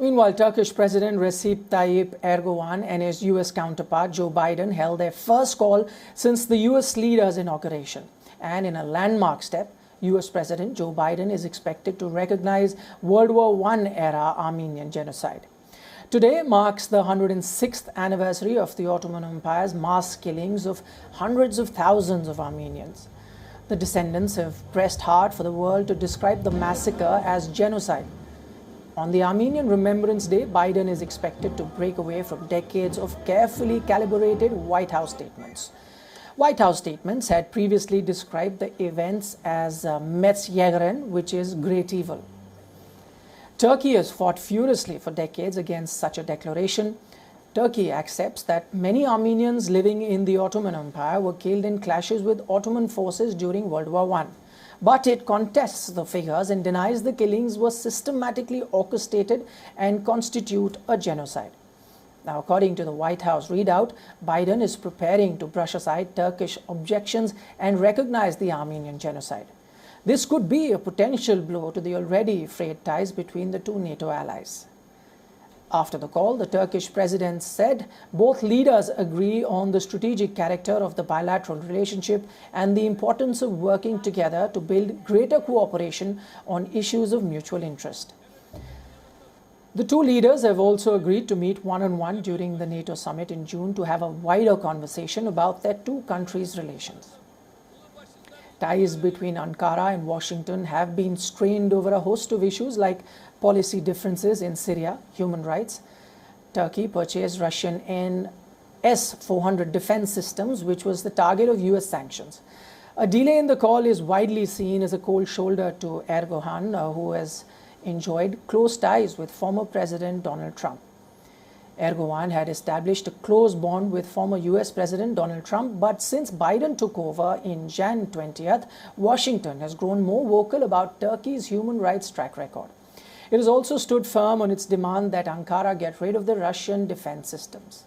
Meanwhile, Turkish President Recep Tayyip Erdogan and his US counterpart Joe Biden held their first call since the US leader's inauguration. And in a landmark step, US President Joe Biden is expected to recognize World War I era Armenian genocide. Today marks the 106th anniversary of the Ottoman Empire's mass killings of hundreds of thousands of Armenians. The descendants have pressed hard for the world to describe the massacre as genocide. On the Armenian Remembrance Day, Biden is expected to break away from decades of carefully calibrated White House statements. White House statements had previously described the events as Metzyegeren, which is great evil. Turkey has fought furiously for decades against such a declaration. Turkey accepts that many Armenians living in the Ottoman Empire were killed in clashes with Ottoman forces during World War I. But it contests the figures and denies the killings were systematically orchestrated and constitute a genocide. Now, according to the White House readout, Biden is preparing to brush aside Turkish objections and recognize the Armenian genocide. This could be a potential blow to the already frayed ties between the two NATO allies. After the call, the Turkish president said both leaders agree on the strategic character of the bilateral relationship and the importance of working together to build greater cooperation on issues of mutual interest. The two leaders have also agreed to meet one-on-one during the NATO summit in June to have a wider conversation about their two countries' relations. Ties between Ankara and Washington have been strained over a host of issues like policy differences in Syria, human rights. Turkey purchased Russian S-400 defense systems, which was the target of US sanctions. A delay in the call is widely seen as a cold shoulder to Erdogan, who has enjoyed close ties with former President Donald Trump. Erdogan had established a close bond with former US President Donald Trump, but since Biden took over in Jan 20th, Washington has grown more vocal about Turkey's human rights track record. It has also stood firm on its demand that Ankara get rid of the Russian defense systems.